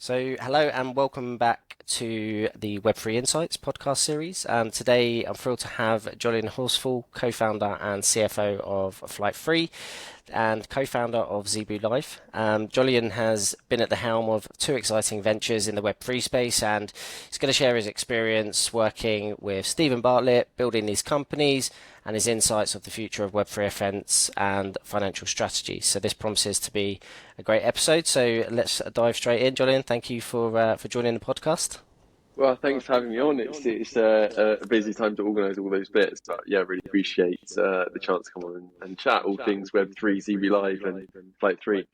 So, hello and welcome back to the Web3 Insights podcast series. Today, I'm thrilled to have Jolyon Horsfall, co-founder and CFO of Flight3 and co-founder of Zebu Life. Jolyon has been at the helm of two exciting ventures in the Web3 space, and he's going to share his experience working with Stephen Bartlett, building these companies, and his insights of the future of Web3 events and financial strategies. So this promises to be a great episode. So let's dive straight in. Jolyon, thank you for joining the podcast. Well, thanks for having me on. It's a busy time to organise all those bits, but yeah, really appreciate the chance to come on and chat all things Web3, ZB Live, and Flight 3.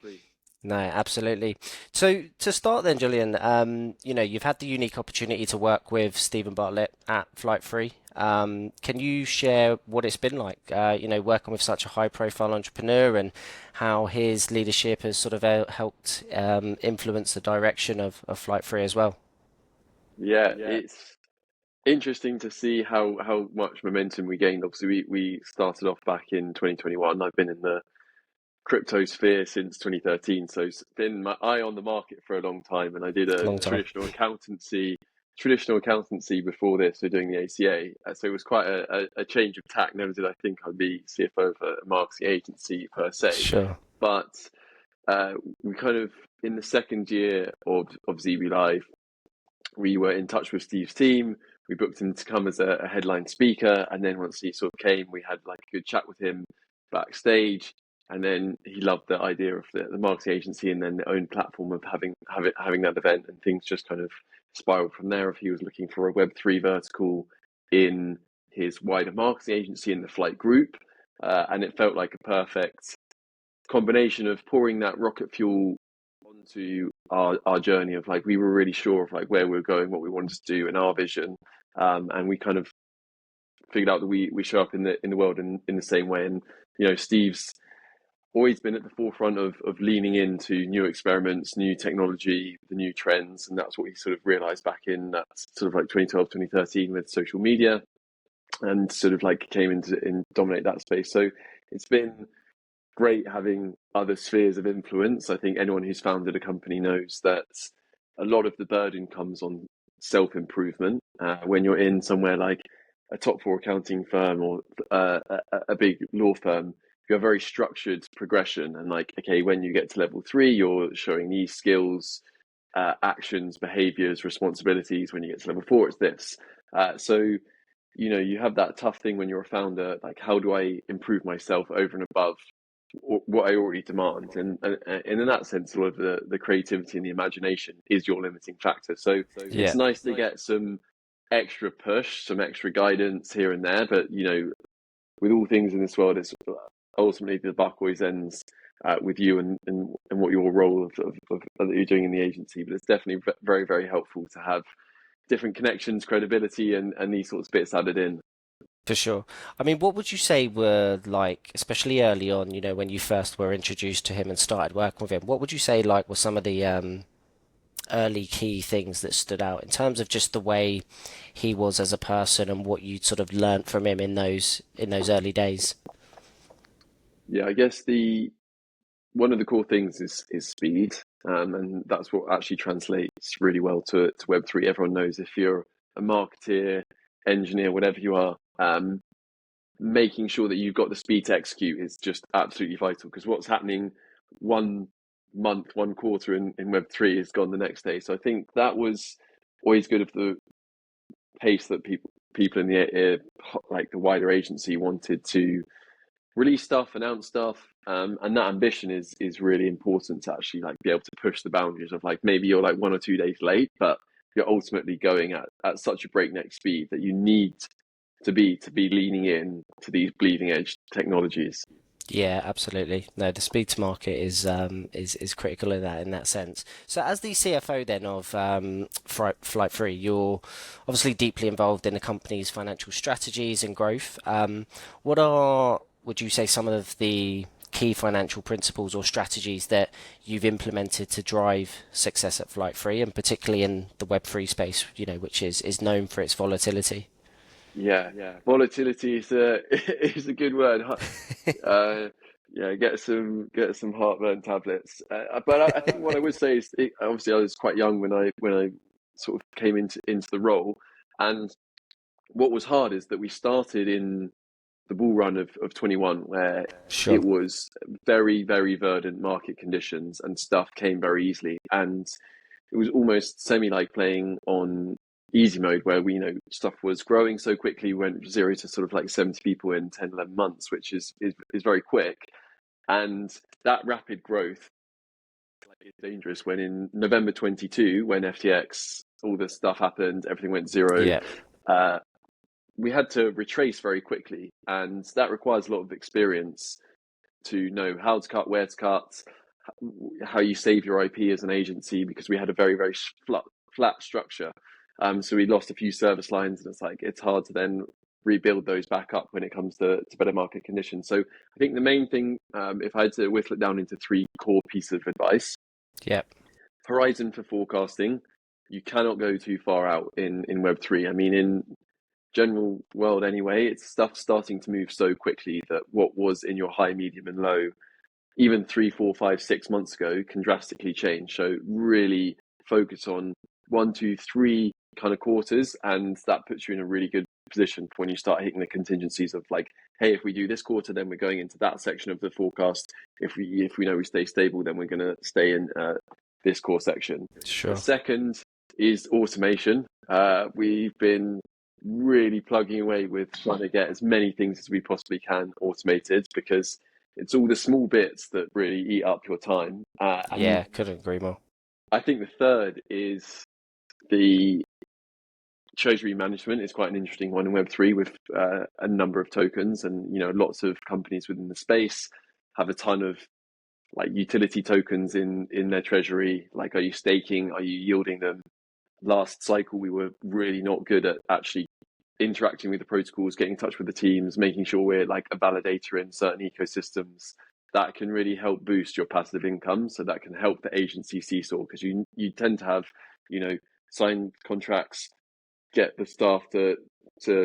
No, absolutely. So to start then, Jolyon, you've had the unique opportunity to work with Stephen Bartlett at Flight3. Can you share what it's been like, working with such a high-profile entrepreneur and how his leadership has sort of helped influence the direction of Flight3 as well? Yeah, it's interesting to see how much momentum we gained. Obviously, we started off back in 2021. I've been in the crypto sphere since 2013, so it's been my eye on the market for a long time. And I did a Long time. traditional accountancy before this, so doing the ACA. So it was quite a change of tack. Never did I think I'd be CFO of a marketing agency per se, Sure. but we kind of in the second year of ZB Live, we were in touch with Steve's team. We booked him to come as a headline speaker, and then once he sort of came, we had like a good chat with him backstage. And then he loved the idea of the marketing agency and then the own platform of having that event, and things just kind of spiraled from there. If he was looking for a Web3 vertical in his wider marketing agency in the Flight group, and it felt like a perfect combination of pouring that rocket fuel onto our journey of like we were really sure of like where we were going, what we wanted to do, and our vision, and we kind of figured out that we show up in the world in the same way. And Steve's always been at the forefront of leaning into new experiments, new technology, the new trends, and that's what he sort of realized back in that sort of like 2012, 2013 with social media, and sort of like came into dominate that space. So it's been great having other spheres of influence. I think anyone who's founded a company knows that a lot of the burden comes on self-improvement. When you're in somewhere like a top four accounting firm or a big law firm, you have very structured progression. And like, okay, when you get to level 3, you're showing these skills, actions, behaviors, responsibilities. When you get to level 4, it's this. So you have that tough thing when you're a founder, like how do I improve myself over and above what I already demand, and in that sense, a lot of the creativity and the imagination is your limiting factor. So Yeah. it's nice to get some extra push, some extra guidance here and there, but with all things in this world, it's ultimately the buck always ends with you and what your role of that you're doing in the agency. But it's definitely very, very helpful to have different connections, credibility, and these sorts of bits added in. For sure. I mean, what would you say were like, especially early on, when you first were introduced to him and started working with him, what would you say like were some of the early key things that stood out in terms of just the way he was as a person and what you sort of learnt from him in those early days? Yeah, I guess the one of the core things is speed, and that's what actually translates really well to Web3. Everyone knows if you're a marketeer, engineer, whatever you are, making sure that you've got the speed to execute is just absolutely vital, because what's happening 1 month, 1 quarter in Web3 is gone the next day. So I think that was always good of the pace that people in the like the wider agency wanted to release stuff, announce stuff, and that ambition is really important to actually like be able to push the boundaries of like maybe you're like 1 or 2 days late, but you're ultimately going at such a breakneck speed that you need to be leaning in to these bleeding edge technologies. Yeah, absolutely. No, the speed to market is critical in that sense. So, as the CFO then of Flight 3, you're obviously deeply involved in the company's financial strategies and growth. What are, would you say, some of the key financial principles or strategies that you've implemented to drive success at Flight 3, and particularly in the Web3 space, which is known for its volatility? Yeah, volatility is a is a good word. Uh, Yeah, get some heartburn tablets. But I think what I would say is, obviously, I was quite young when I sort of came into the role, and what was hard is that we started in the bull run of 21, where Sure. it was very, very verdant market conditions and stuff came very easily. And it was almost semi like playing on easy mode, where stuff was growing so quickly. We went 0 to sort of like 70 people in 10, 11 months, which is very quick. And that rapid growth is dangerous when in November 22, when FTX, all this stuff happened, everything went zero. Yeah. Uh, we had to retrace very quickly, and that requires a lot of experience to know how to cut, where to cut, how you save your IP as an agency, because we had a very, very flat structure. So we lost a few service lines, and it's hard to then rebuild those back up when it comes to better market conditions. So I think the main thing, if I had to whittle it down into three core pieces of advice: Yeah. horizon for forecasting. You cannot go too far out in Web3. I mean, in general world anyway, it's stuff starting to move so quickly that what was in your high, medium, and low, even 3, 4, 5, 6 months ago, can drastically change. So really focus on 1, 2, 3 kind of quarters, and that puts you in a really good position for when you start hitting the contingencies of like, hey, if we do this quarter, then we're going into that section of the forecast. If we know we stay stable, then we're going to stay in this core section. Sure. The second is automation. We've been really plugging away with trying to get as many things as we possibly can automated, because it's all the small bits that really eat up your time. Yeah, couldn't agree more. I think the third is the treasury management is quite an interesting one in Web3, with a number of tokens, and lots of companies within the space have a ton of like utility tokens in their treasury. Like, are you staking? Are you yielding them? Last cycle, we were really not good at actually interacting with the protocols, getting in touch with the teams, making sure we're like a validator in certain ecosystems. That can really help boost your passive income. So that can help the agency seesaw, because you tend to have, signed contracts, get the staff to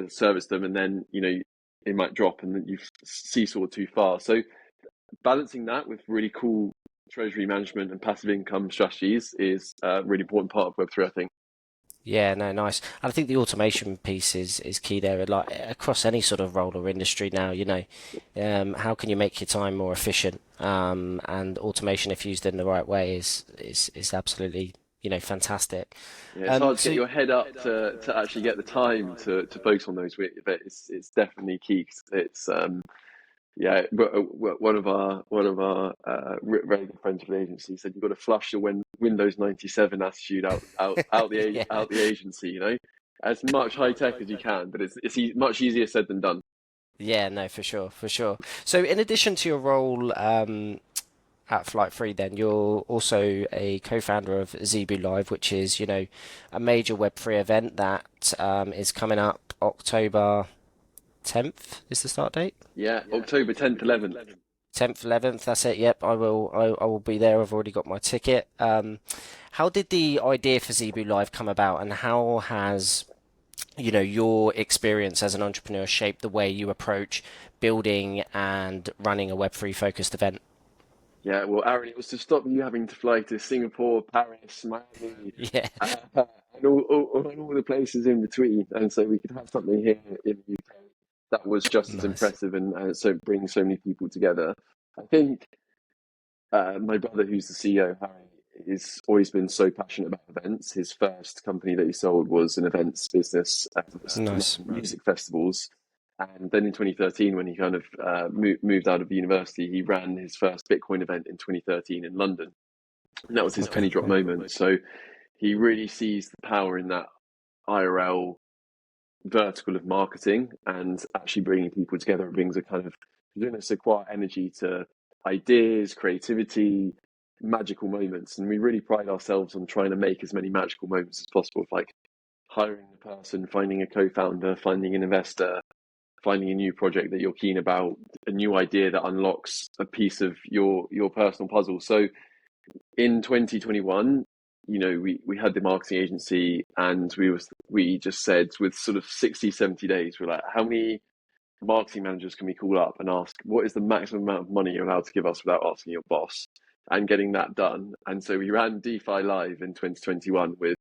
service them, and then, it might drop and then you've seesawed too far. So balancing that with really cool treasury management and passive income strategies is a really important part of Web3, I think. Yeah, no, nice. And I think the automation piece is key there. Like across any sort of role or industry now, how can you make your time more efficient? And automation, if used in the right way, is absolutely fantastic. Yeah, it's hard to get your head up to actually get the time to focus on those, but it's definitely key. It's yeah, but one of our very good friends from the agency said you've got to flush your Windows 97 attitude Yeah. out the agency. As much high tech as you can, but it's much easier said than done. Yeah, no, for sure, for sure. So, in addition to your role at Flight3, then you're also a co-founder of Zebu Live, which is, a major Web3 event that is coming up October 10th is the start date. Yeah, October 10th, 11th. 10th, 11th, that's it. Yep, I will. I will be there. I've already got my ticket. How did the idea for Zebu Live come about, and how has your experience as an entrepreneur shaped the way you approach building and running a Web3 focused event? Yeah, well, Aaron, it was to stop you having to fly to Singapore, Paris, Miami, Yeah, and all the places in between, and so we could have something here in the UK that was just as nice. impressive, and so bring so many people together. I think my brother, who's the CEO, Harry, has always been so passionate about events. His first company that he sold was an events business that was to Nice. run music festivals. And then in 2013, when he kind of moved out of university, he ran his first Bitcoin event in 2013 in London. And that was his Okay. penny drop moment. So he really sees the power in that IRL vertical of marketing, and actually bringing people together. It brings a kind of a quiet energy to ideas, creativity, magical moments. And we really pride ourselves on trying to make as many magical moments as possible, like hiring a person, finding a co-founder, finding an investor, finding a new project that you're keen about, a new idea that unlocks a piece of your personal puzzle. So in 2021, we had the marketing agency, and we just said, with sort of 60, 70 days, we're like, how many marketing managers can we call up and ask what is the maximum amount of money you're allowed to give us without asking your boss, and getting that done. And so we ran DeFi live in 2021 with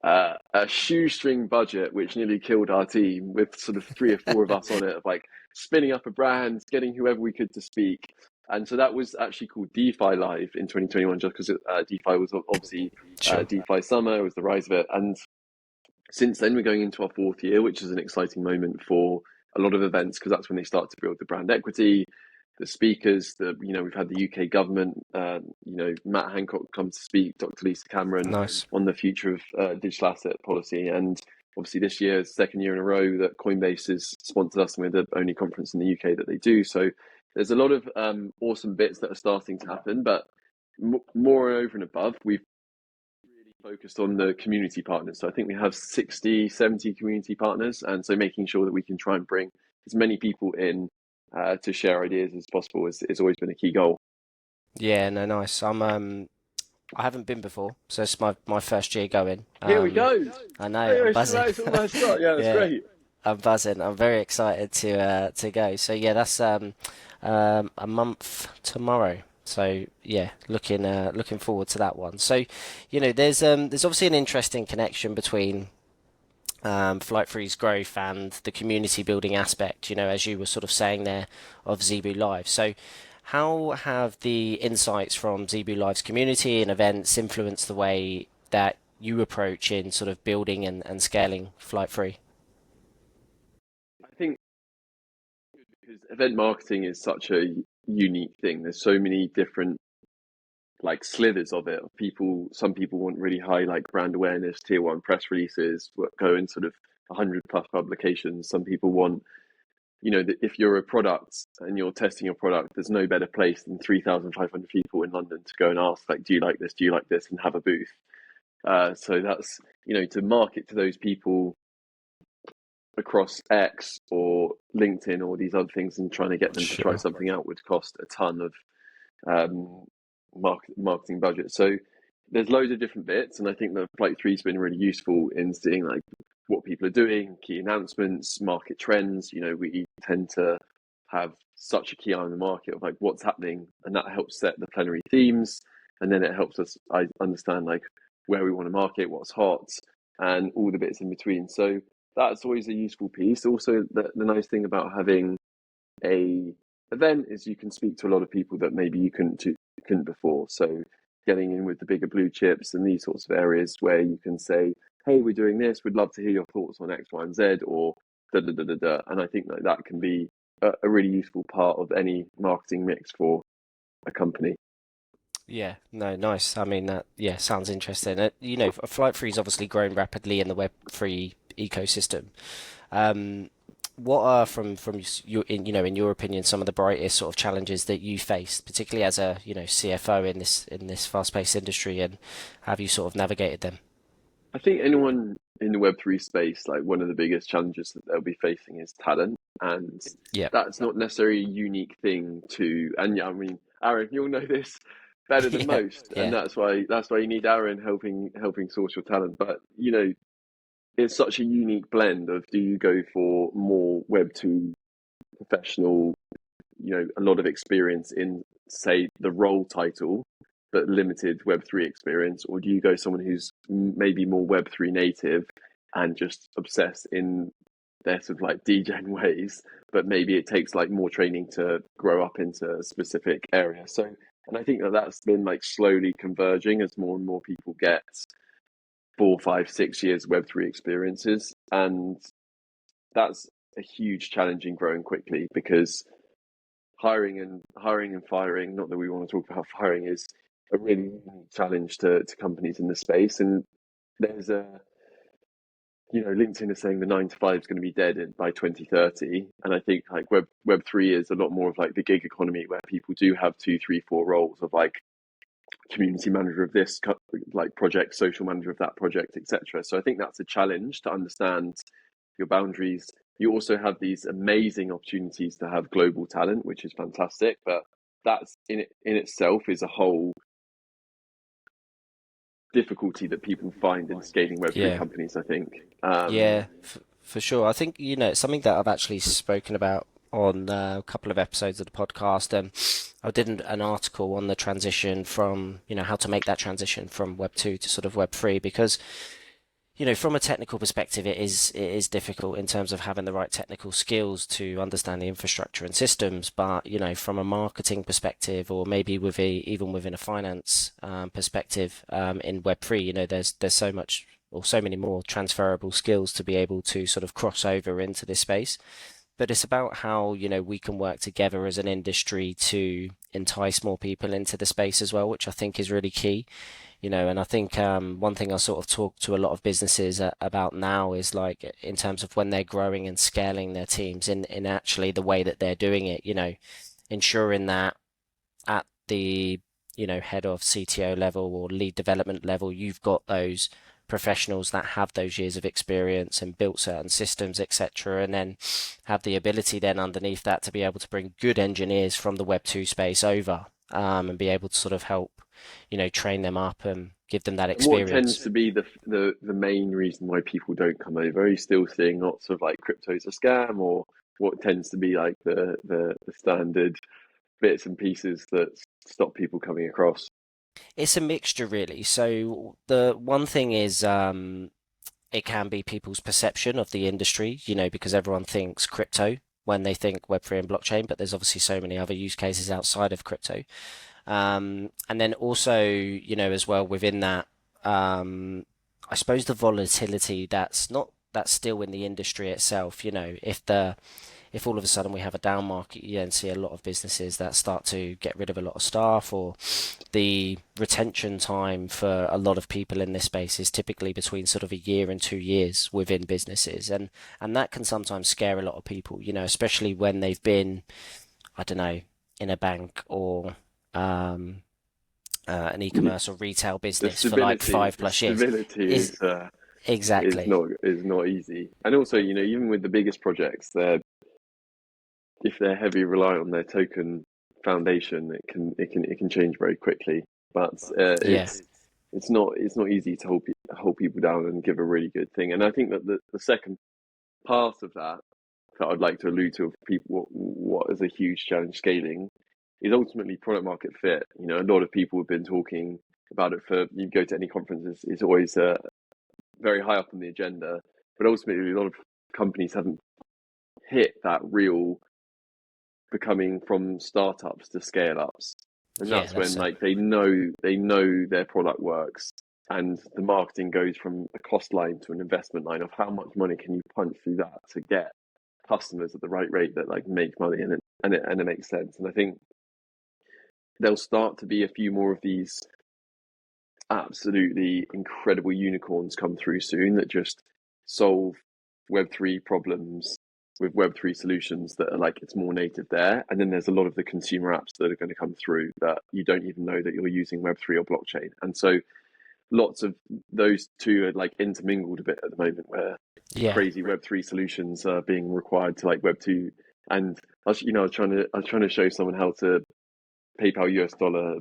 a shoestring budget, which nearly killed our team, with sort of 3 or 4 of us on it, of like spinning up a brand, getting whoever we could to speak. And so that was actually called DeFi Live in 2021, just because DeFi was obviously Sure. DeFi summer, was the rise of it. And since then, we're going into our 4th year, which is an exciting moment for a lot of events, because that's when they start to build the brand equity, the speakers, we've had the UK government, Matt Hancock come to speak, Dr. Lisa Cameron Nice. on the future of digital asset policy. And obviously this year is the 2nd year in a row that Coinbase has sponsored us, and we're the only conference in the UK that they do. So there's a lot of awesome bits that are starting to happen, but more over and above, we've really focused on the community partners. So I think we have 60, 70 community partners. And so making sure that we can try and bring as many people in to share ideas as possible has always been a key goal. Yeah, no, nice. I haven't been before, so it's my first year going. Here we go. I know, I'm buzzing. Yeah, that's Yeah, great. I'm buzzing. I'm very excited to go. So yeah, that's a month tomorrow. So yeah, looking forward to that one. So, there's obviously an interesting connection between Flight3's growth and the community building aspect, as you were sort of saying there, of Zebu Live. So how have the insights from Zebu Live's community and events influenced the way that you approach in sort of building and scaling Flight3? I think because event marketing is such a unique thing. There's so many different like slithers of it. Some people want really high like brand awareness, tier 1 press releases, go in sort of 100+ publications. Some people want, if you're a product and you're testing your product, there's no better place than 3,500 people in London to go and ask, like, do you like this? Do you like this? And have a booth. So that's, to market to those people across X or LinkedIn or these other things, and trying to get them to try Sure. something out would cost a ton of marketing budget. So there's loads of different bits, and I think that Flight3 has been really useful in seeing like what people are doing, key announcements, market trends. We tend to have such a key eye on the market of like what's happening, and that helps set the plenary themes, and then it helps us understand like where we want to market, what's hot, and all the bits in between. So that's always a useful piece. Also, the nice thing about having a event is you can speak to a lot of people that maybe you couldn't before. So getting in with the bigger blue chips and these sorts of areas where you can say, hey, we're doing this, we'd love to hear your thoughts on X, Y, and Z, or da da da da da. And I think that can be a really useful part of any marketing mix for a company. Yeah, no, nice. I mean, yeah, sounds interesting. Flight3's obviously grown rapidly in the Web3 ecosystem. What are from your in your opinion some of the brightest sort of challenges that you faced, particularly as a CFO in this fast-paced industry, and have you sort of navigated them? I think anyone in the Web3 space, like one of the biggest challenges that they'll be facing is talent. And Yeah, that's not necessarily a unique thing and yeah, I mean, Aaron, you'll know this better than yeah, most. And yeah, that's why you need Aaron helping source your talent. But, it's such a unique blend of, do you go for more Web2 professional, a lot of experience in, say, the role title, but limited Web3 experience, or do you go someone who's maybe more Web3 native and just obsessed in their sort of like degen ways, but maybe it takes like more training to grow up into a specific area. So, and I think that's been like slowly converging as more and more people get 4, 5, 6 years Web3 experiences, and that's a huge challenge in growing quickly, because hiring and firing, not that we want to talk about hiring, is a really unique challenge to companies in the space. And there's LinkedIn is saying the 9 to 5 is going to be dead by 2030. And I think like Web3 is a lot more of like the gig economy, where people do have 2, 3, 4 roles of like community manager of this like project, social manager of that project, etc. So I think that's a challenge to understand your boundaries. You also have these amazing opportunities to have global talent, which is fantastic, but that's in itself is a whole difficulty that people find in scaling Web3 yeah, companies, I think. yeah, for sure. I think it's something that I've actually spoken about on a couple of episodes of the podcast. I did an article on the transition from, how to make that transition from Web 2 to sort of Web 3 because from a technical perspective, it is difficult in terms of having the right technical skills to understand the infrastructure and systems. But from a marketing perspective, or maybe even within a finance perspective, in Web3, there's so much or so many more transferable skills to be able to sort of cross over into this space. But it's about how we can work together as an industry to entice more people into the space as well, which I think is really key. And I think one thing I sort of talk to a lot of businesses about now is like in terms of when they're growing and scaling their teams in actually the way that they're doing it, ensuring that at the, head of CTO level or lead development level, you've got those professionals that have those years of experience and built certain systems, etc., and then have the ability then underneath that to be able to bring good engineers from the Web 2 space over and be able to sort of help train them up and give them that And what tends experience. to be the main reason why people don't come over? Are you still seeing lots of like crypto's a scam, or what tends to be like the standard bits and pieces that stop people coming across? It's a mixture, really. So the one thing is, it can be people's perception of the industry, because everyone thinks crypto when they think Web3 and blockchain, but there's obviously so many other use cases outside of crypto. And then also, as well within that, I suppose the volatility that's still in the industry itself. If all of a sudden we have a down market, you then see a lot of businesses that start to get rid of a lot of staff, or the retention time for a lot of people in this space is typically between sort of a year and 2 years within businesses, and that can sometimes scare a lot of people, especially when they've been, I don't know, in a bank or um, an e-commerce or retail The business for like stability, five the plus years. stability Is exactly. is not easy. And also, even with the biggest projects, if they're heavily reliant on their token foundation, it can change very quickly. But Yeah, it's not easy to hold people down and give a really good thing. And I think that the second part of that I'd like to allude to of people what is a huge challenge scaling is ultimately product market fit. A lot of people have been talking about it for you go to any conferences, it's always very high up on the agenda, but ultimately a lot of companies haven't hit that real becoming from startups to scale ups. And yeah, that's when that's it. like they know their product works, and the marketing goes from a cost line to an investment line of how much money can you punch through that to get customers at the right rate that like make money, and it makes sense. And I think there'll start to be a few more of these absolutely incredible unicorns come through soon that just solve Web3 problems with Web3 solutions that are like it's more native there. And then there's a lot of the consumer apps that are going to come through that you don't even know that you're using Web3 or blockchain. And so lots of those two are like intermingled a bit at the moment, where Yeah, crazy Web3 solutions are being required to like Web2. And I was trying to show someone how to PayPal US dollar,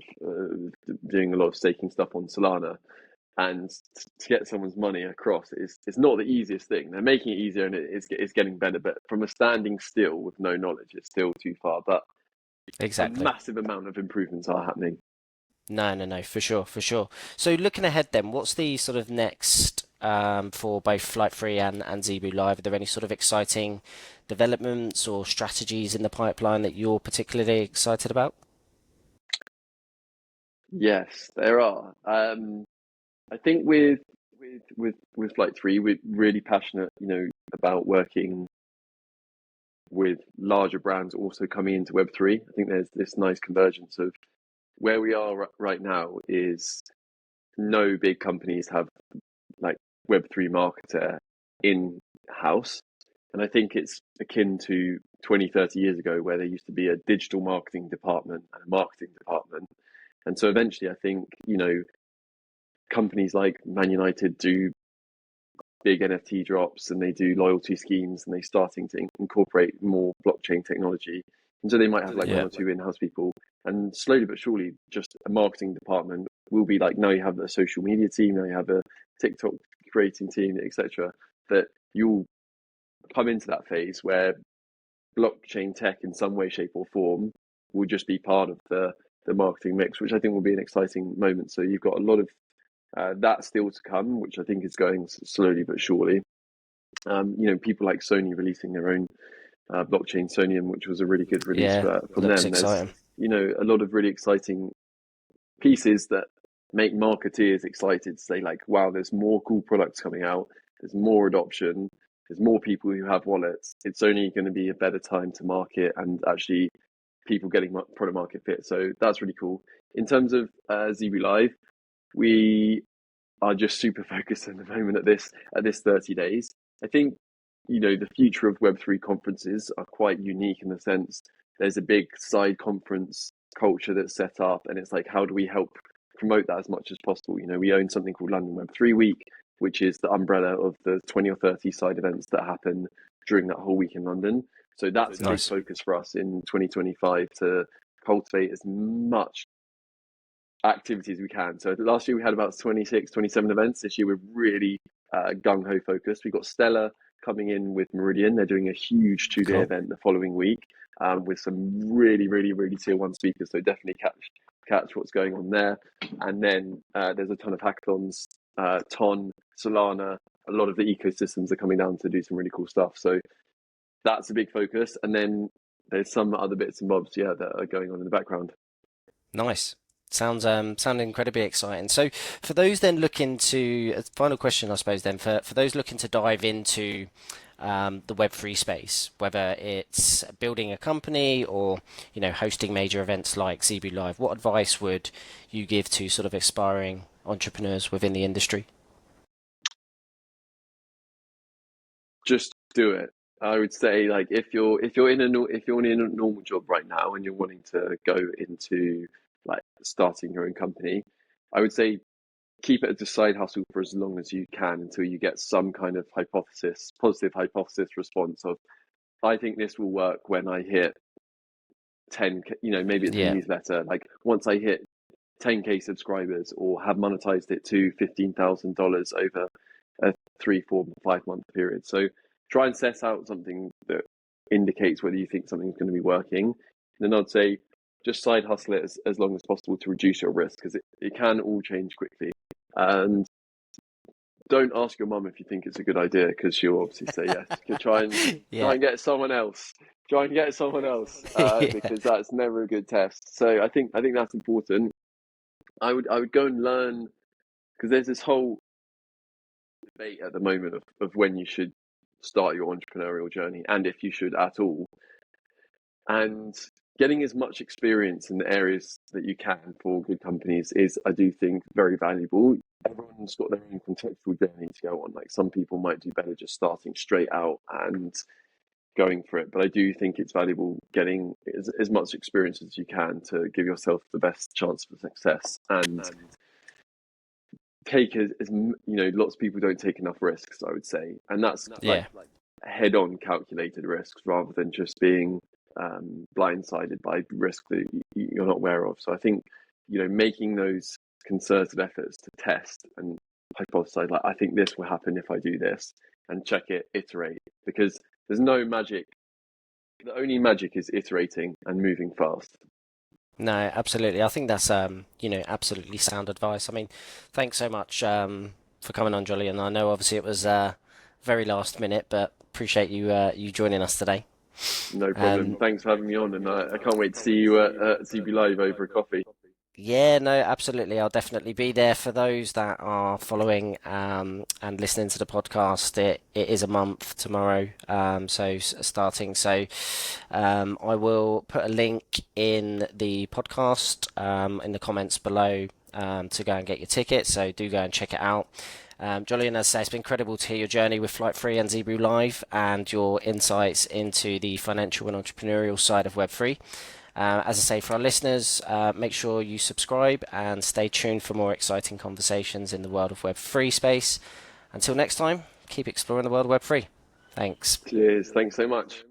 doing a lot of staking stuff on Solana, and to get someone's money across is not the easiest thing. They're making it easier, and it's getting better, but from a standing still with no knowledge, it's still too far. But a exactly. massive amount of improvements are happening. No, no, no, for sure, for sure. So looking ahead then, what's the sort of next for both Flight 3 and Zebu Live? Are there any sort of exciting developments or strategies in the pipeline that you're particularly excited about? Yes, there are. I think with Flight 3, we're really passionate, about working with larger brands also coming into Web3. I think there's this nice convergence of where we are right now is no big companies have like Web3 marketer in house. And I think it's akin to 20, 30 years ago where there used to be a digital marketing department and a marketing department. And so eventually I think, companies like Man United do big NFT drops and they do loyalty schemes and they're starting to incorporate more blockchain technology. And so they might have like one Yeah, or two in-house people, and slowly but surely, just a marketing department will be like now you have a social media team, now you have a TikTok creating team, etc. That you'll come into that phase where blockchain tech in some way, shape, or form will just be part of the marketing mix, which I think will be an exciting moment. So you've got a lot of that still to come, which I think is going slowly but surely. People like Sony releasing their own blockchain Sonium, which was a really good release Yeah, from looks them. There's, exciting. a lot of really exciting pieces that make marketeers excited to say, like, wow, there's more cool products coming out, there's more adoption, there's more people who have wallets. It's only going to be a better time to market and actually people getting product market fit. So that's really cool. In terms of Zebu Live, we are just super focused at the moment at this 30 days. I think, the future of Web3 conferences are quite unique in the sense there's a big side conference culture that's set up, and it's like, how do we help promote that as much as possible? We own something called London Web3 Week, which is the umbrella of the 20 or 30 side events that happen during that whole week in London. So that's a big focus for us in 2025 to cultivate as much activity as we can. So last year we had about 26, 27 events. This year we're really gung-ho focused. We've got Stella coming in with Meridian. They're doing a huge 2-day event the following week with some really, really, really tier one speakers. So definitely catch what's going on there. And then there's a ton of hackathons, Ton, Solana, a lot of the ecosystems are coming down to do some really cool stuff. So that's a big focus. And then there's some other bits and bobs, that are going on in the background. Nice. Sounds incredibly exciting. So for those then looking to, final question, I suppose then, for those looking to dive into the Web3 space, whether it's building a company or, hosting major events like Zebu Live, what advice would you give to sort of aspiring entrepreneurs within the industry? Just do it. I would say, like, if you're in a normal job right now and you're wanting to go into like starting your own company, I would say keep it as a side hustle for as long as you can until you get some kind of positive hypothesis response of, I think this will work when I hit 10K, maybe it's a newsletter. Like, once I hit 10K subscribers or have monetized it to $15,000 over a 3, 4, 5 month period. So try and set out something that indicates whether you think something's going to be working. And then I'd say just side hustle it as long as possible to reduce your risk, because it can all change quickly. And don't ask your mum if you think it's a good idea, because she'll obviously say yes. Try and get someone else. Because that's never a good test. So I think that's important. I would go and learn, because there's this whole debate at the moment of when you should start your entrepreneurial journey and if you should at all. And getting as much experience in the areas that you can for good companies is, I do think, very valuable. Everyone's got their own contextual journey to go on. Like, some people might do better just starting straight out and going for it. But I do think it's valuable getting as much experience as you can to give yourself the best chance for success. And take lots of people don't take enough risks, I would say. And that's like head-on calculated risks rather than just being blindsided by risk that you're not aware of. So I think, making those concerted efforts to test and hypothesize, like, I think this will happen if I do this, and check it, iterate, because there's no magic. The only magic is iterating and moving fast. No, absolutely. I think that's absolutely sound advice. I mean, thanks so much for coming on, Jolyon. I know obviously it was very last minute, but appreciate you joining us today. No problem. Thanks for having me on, and I can't wait to see you at CB Live over a coffee. Yeah, no, absolutely. I'll definitely be there. For those that are following and listening to the podcast, it is a month tomorrow, so starting. So I will put a link in the podcast in the comments below to go and get your ticket. So do go and check it out. Jolyon, as I say, it's been incredible to hear your journey with Flight3 and Zebu Live and your insights into the financial and entrepreneurial side of Web3. As I say, for our listeners, make sure you subscribe and stay tuned for more exciting conversations in the world of Web3 space. Until next time, keep exploring the world of Web3. Thanks. Cheers. Thanks so much.